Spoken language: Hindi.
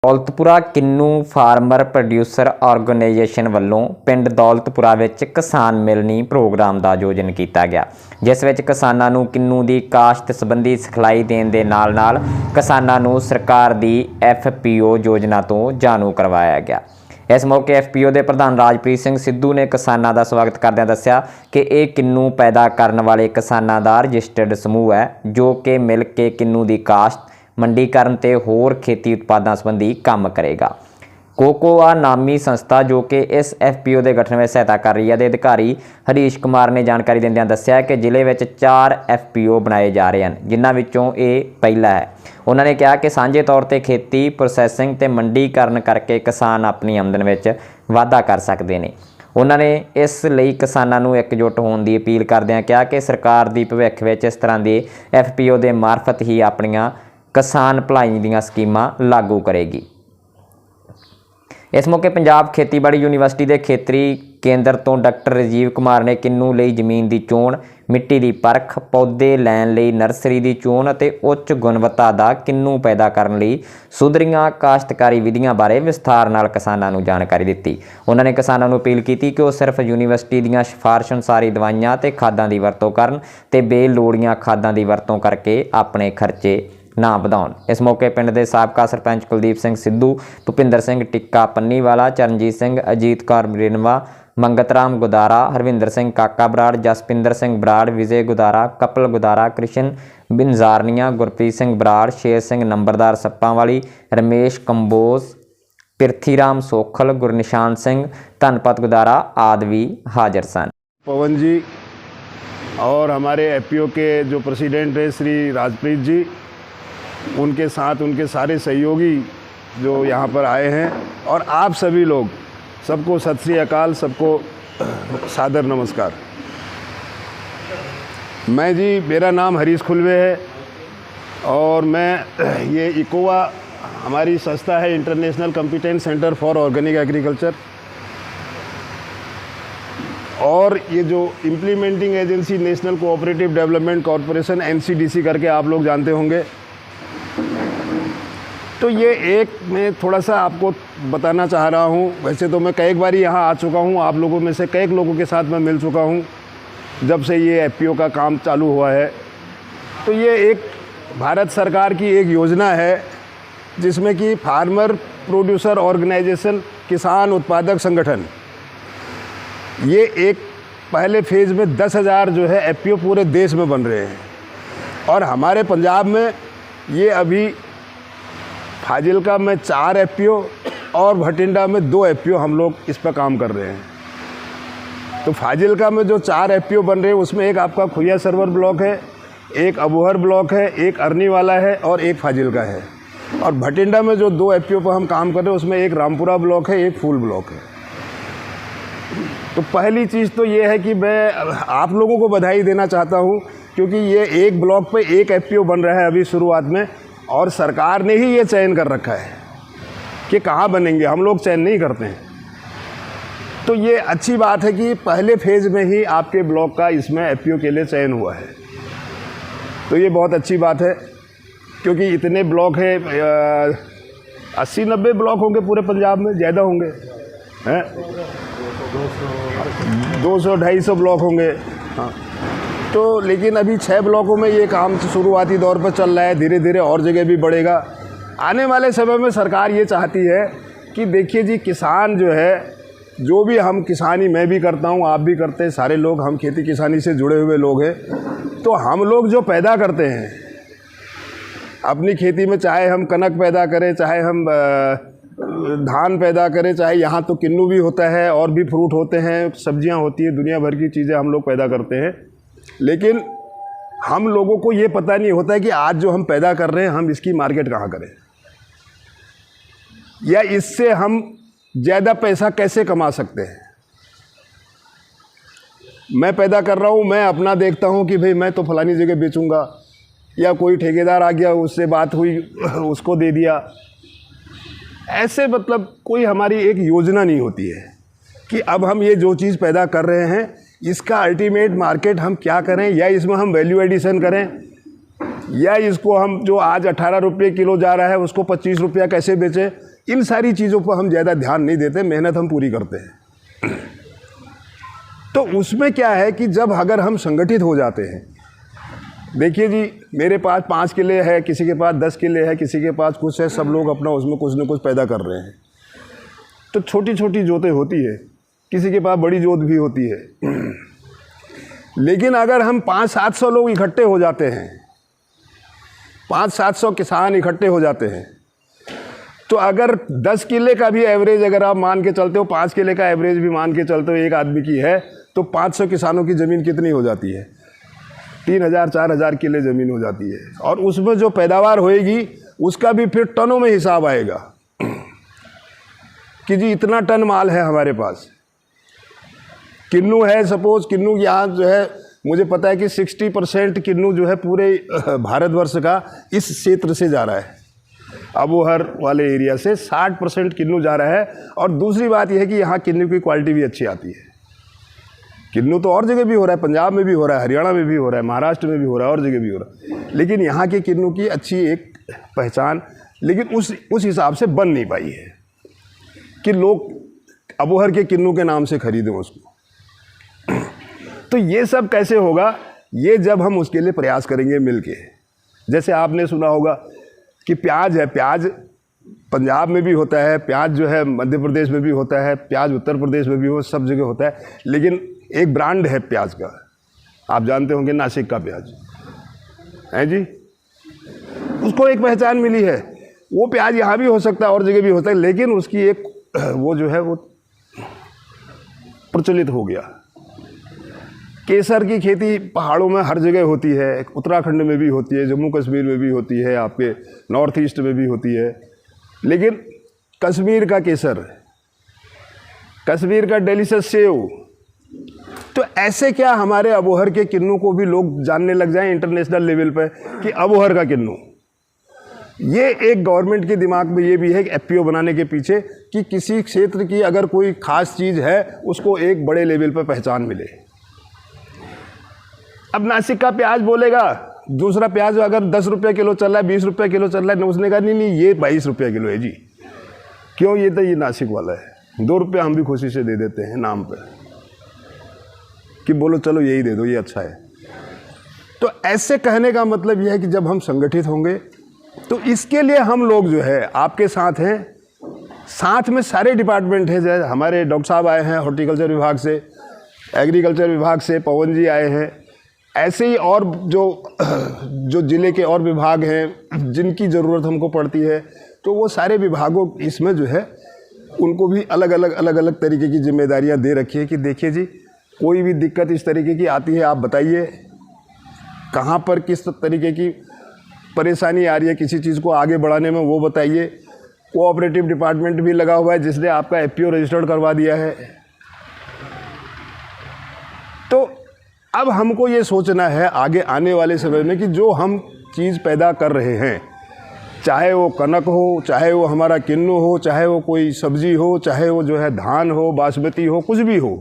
ਦੌਲਤਪੁਰਾ ਕਿੰਨੂ ਫਾਰਮਰ ਪ੍ਰੋਡਿਊਸਰ ਆਰਗੇਨਾਈਜੇਸ਼ਨ ਵੱਲੋਂ ਪਿੰਡ ਦੌਲਤਪੁਰਾ ਵਿੱਚ ਕਿਸਾਨ ਮਿਲਣੀ ਪ੍ਰੋਗਰਾਮ ਦਾ ਆਯੋਜਨ ਕੀਤਾ ਗਿਆ, ਜਿਸ ਵਿੱਚ ਕਿਸਾਨਾਂ ਨੂੰ ਕਿੰਨੂ ਦੀ ਕਾਸ਼ਤ ਸੰਬੰਧੀ ਸਿਖਲਾਈ ਦੇਣ ਦੇ ਨਾਲ ਕਿਸਾਨਾਂ ਨੂੰ ਸਰਕਾਰ ਦੀ FPO ਯੋਜਨਾ ਤੋਂ ਜਾਣੂ ਕਰਵਾਇਆ ਗਿਆ। इस मौके FPO के प्रधान राजप्रीत सिंह सिद्धू ने किसानों का स्वागत करदे दस्सिया कि यह किन्नू पैदा करने वाले किसानों का रजिस्टर्ड समूह है, जो कि मिल के किन्नू की काश्त मंडीकरण ते होर खेती उत्पादों संबंधी काम करेगा। कोकोआ नामी संस्था जो कि इस FPO के गठन में सहायता कर रही है के अधिकारी हरीश कुमार ने जानकारी देंदियां दस्सिया कि जिले में 4 FPO बनाए जा रहे हैं, जिन्हां विचों ये पहला है। उन्होंने कहा कि सांझे तौर पर खेती प्रोसैसिंग ते मंडीकरण करके किसान अपनी आमदन में वाधा कर सकते हैं। उन्होंने इस लई किसानों को एकजुट होने की अपील करदियां कहा कि सरकार की भविख में इस तरह की FPO के मार्फत ही अपनियां किसान भलाई दीयां स्कीमां लागू करेगी। इस मौके पंजाब खेतीबाड़ी यूनीवर्सिटी के खेतरी केंद्र तो डॉक्टर राजीव कुमार ने किन्नू लई जमीन की चोण, मिट्टी की परख, पौधे लैन लई नर्सरी की चोण और उच्च गुणवत्ता का किन्नू पैदा करने लई सुधरियां काश्तकारी विधियां बारे विस्तार नाल किसानों को जानकारी दी। उन्होंने किसानों को अपील की कि वह सिर्फ यूनीवर्सिटी दीयां सिफारिश अनुसारी दवाइयां ते खादां की वरतों करन ते बेलोड़ियां खादां की वरतों करके अपने खर्चे ना वधाउण। इस मौके पिंड के साबका सरपंच कुलदीप सिंह सिद्धू, भुपिंदर सिंह टिक्का पन्नीवाला, चरणजीत सिंह, अजीत कौर रिनवा, मंगत राम गुदारा, हरविंदर सिंह काका बराड़, जसपिंदर सिंह बराड़, विजय गुदारा, कपिल गुदारा, कृष्ण बिनजारनिया, गुरप्रीत सिंह बराड़, शेर सिंह नंबरदार सप्पांवाली, रमेश कंबोज, पिरथीराम सोखल, गुरनिशान सिंह, धनपत गुदारा आदि भी हाजिर सन। पवन जी और हमारे FPO के जो प्रेसिडेंट है श्री राजप्रीत जी, उनके साथ उनके सारे सहयोगी जो यहाँ पर आए हैं, और आप सभी लोग, सबको सत श्री अकाल, सबको सादर नमस्कार। मेरा नाम हरीश खुलवे है और मैं ये इकोवा हमारी संस्था है, international competence centre for organic agriculture, और ये जो implementing agency national cooperative development corporation NCDC करके आप लोग जानते होंगे। तो ये एक मैं थोड़ा सा आपको बताना चाह रहा हूँ। वैसे तो मैं कई बार यहाँ आ चुका हूँ, आप लोगों में से कई लोगों के साथ मैं मिल चुका हूँ जब से ये FPO का काम चालू हुआ है। तो ये एक भारत सरकार की एक योजना है जिसमें कि फार्मर प्रोड्यूसर ऑर्गेनाइजेशन, किसान उत्पादक संगठन, ये एक पहले फेज़ में 10,000 जो है FPO पूरे देश में बन रहे हैं, और हमारे पंजाब में ये अभी फाजिल्का में 4 FPO और भटिंडा में 2 FPO हम लोग इस पर काम कर रहे हैं। तो फाजिल्का में जो 4 FPO बन रहे हैं उसमें एक आपका खुया सरवर ब्लॉक है, एक अबोहर ब्लॉक है, एक अरनी वाला है और एक फाजिल्का है। और भटिंडा में जो 2 FPO पर हम काम कर रहे हैं उसमें एक रामपुरा ब्लॉक है, एक फूल ब्लॉक है। तो पहली चीज़ तो ये है कि मैं आप लोगों को बधाई देना चाहता हूँ, क्योंकि ये एक ब्लॉक पे एक FPO बन रहा है अभी शुरुआत में, और सरकार ने ही ये चयन कर रखा है कि कहाँ बनेंगे, हम लोग चयन नहीं करते हैं। तो ये अच्छी बात है कि पहले फेज़ में ही आपके ब्लॉक का इसमें FPO के लिए चयन हुआ है। तो ये बहुत अच्छी बात है, क्योंकि इतने ब्लॉक हैं, 80-90 ब्लॉक होंगे पूरे पंजाब में, ज़्यादा होंगे हैं, 200-250 ब्लॉक होंगे। हाँ, तो लेकिन अभी 6 ब्लॉकों में ये काम शुरुआती दौर पर चल रहा है, धीरे धीरे और जगह भी बढ़ेगा। आने वाले समय में सरकार ये चाहती है कि देखिए जी, किसान जो है, जो भी हम किसानी, मैं भी करता हूँ, आप भी करते हैं, सारे लोग हम खेती किसानी से जुड़े हुए लोग हैं। तो हम लोग जो पैदा करते हैं अपनी खेती में, चाहे हम कनक पैदा करें, चाहे हम धान पैदा करें, चाहे यहाँ तो किन्नू भी होता है और भी फ्रूट होते हैं, सब्जियाँ होती है, दुनिया भर की चीज़ें हम लोग पैदा करते हैं। लेकिन हम लोगों को ये पता नहीं होता है कि आज जो हम पैदा कर रहे हैं, हम इसकी मार्केट कहाँ करें, या इससे हम ज़्यादा पैसा कैसे कमा सकते हैं। मैं पैदा कर रहा हूँ, मैं अपना देखता हूँ कि भाई मैं तो फलानी जगह बेचूंगा, या कोई ठेकेदार आ गया, उससे बात हुई, उसको दे दिया। ऐसे मतलब कोई हमारी एक योजना नहीं होती है कि अब हम ये जो चीज़ पैदा कर रहे हैं इसका अल्टीमेट मार्केट हम क्या करें, या इसमें हम वैल्यू एडिशन करें, या इसको हम जो आज 18 रुपये किलो जा रहा है उसको 25 रुपया कैसे बेचें, इन सारी चीज़ों पर हम ज़्यादा ध्यान नहीं देते, मेहनत हम पूरी करते हैं। तो उसमें क्या है कि जब अगर हम संगठित हो जाते हैं, देखिए जी, मेरे पास 5 किले है, किसी के पास 10 किले है, किसी के पास कुछ है, सब लोग अपना उसमें कुछ न कुछ पैदा कर रहे हैं। तो छोटी छोटी जोतें होती है, किसी के पास बड़ी जोत भी होती है। लेकिन अगर हम 500-700 लोग इकट्ठे हो जाते हैं, 500-700 किसान इकट्ठे हो जाते हैं, तो अगर 10 किले का भी एवरेज अगर आप मान के चलते हो, 5 किले का एवरेज भी मान के चलते हो एक आदमी की है, तो 500 किसानों की ज़मीन कितनी हो जाती है? 3000-4000 किले ज़मीन हो जाती है। और उसमें जो पैदावार होएगी उसका भी फिर टनों में हिसाब आएगा कि जी इतना टन माल है हमारे पास। किन्नू है, सपोज किन्नू यहाँ जो है, मुझे पता है कि 60% किन्नू जो है पूरे भारतवर्ष का इस क्षेत्र से जा रहा है। अबोहर वाले एरिया से 60% किन्नू जा रहा है। और दूसरी बात यह है कि यहाँ किन्नू की क्वालिटी भी अच्छी आती है। किन्नू तो और जगह भी हो रहा है, पंजाब में भी हो रहा है, हरियाणा में भी हो रहा है, महाराष्ट्र में भी हो रहा है, और जगह भी हो रहा है, लेकिन यहाँ के किन्नू की अच्छी एक पहचान, लेकिन उस हिसाब से बन नहीं पाई है कि लोग अबोहर के किन्नू के नाम से खरीदें उसको। तो ये सब कैसे होगा? ये जब हम उसके लिए प्रयास करेंगे मिलके। जैसे आपने सुना होगा कि प्याज है, प्याज पंजाब में भी होता है, प्याज जो है मध्य प्रदेश में भी होता है, प्याज उत्तर प्रदेश में भी हो, सब जगह होता है। लेकिन एक ब्रांड है प्याज का, आप जानते होंगे, नासिक का प्याज है जी, उसको एक पहचान मिली है। वो प्याज यहाँ भी हो सकता है और जगह भी होता है, लेकिन उसकी एक वो जो है वो प्रचलित हो गया। केसर की खेती पहाड़ों में हर जगह होती है, उत्तराखंड में भी होती है, जम्मू कश्मीर में भी होती है, आपके नॉर्थ ईस्ट में भी होती है। लेकिन कश्मीर का केसर, कश्मीर का डिलीशियस सेव, तो ऐसे क्या हमारे अबोहर के किन्नू को भी लोग जानने लग जाएं इंटरनेशनल लेवल पे कि अबोहर का किन्नू। ये एक गवर्नमेंट के दिमाग में ये भी है कि एफपीओ बनाने के पीछे कि किसी क्षेत्र की अगर कोई खास चीज़ है उसको एक बड़े लेवल पर पहचान मिले। अब नासिक का प्याज बोलेगा, दूसरा प्याज अगर 10 रुपये किलो चल रहा है, 20 रुपये किलो चल रहा है, उसने कहा नहीं ये 22 रुपये किलो है जी। क्यों? ये तो ये नासिक वाला है, 2 रुपये हम भी खुशी से दे देते हैं नाम पे कि बोलो चलो यही दे दो, ये अच्छा है। तो ऐसे कहने का मतलब यह है कि जब हम संगठित होंगे तो इसके लिए हम लोग जो है आपके साथ हैं, साथ में सारे डिपार्टमेंट हैं। जैसे हमारे डॉक्टर साहब आए हैं हॉर्टिकल्चर विभाग से, एग्रीकल्चर विभाग से पवन जी आए हैं, ऐसे ही और जो ज़िले के और विभाग हैं जिनकी ज़रूरत हमको पड़ती है, तो वो सारे विभागों इसमें जो है उनको भी अलग अलग तरीके की जिम्मेदारियां दे रखी है कि देखिए जी कोई भी दिक्कत इस तरीके की आती है आप बताइए, कहाँ पर किस तरीके की परेशानी आ रही है किसी चीज़ को आगे बढ़ाने में वो बताइए। कोऑपरेटिव डिपार्टमेंट भी लगा हुआ है जिसने आपका एफपीओ रजिस्टर्ड करवा दिया है। तो अब हमको ये सोचना है आगे आने वाले समय में कि जो हम चीज़ पैदा कर रहे हैं, चाहे वो कनक हो, चाहे वो हमारा किन्नू हो, चाहे वो कोई सब्जी हो, चाहे वो जो है धान हो, बासमती हो, कुछ भी हो,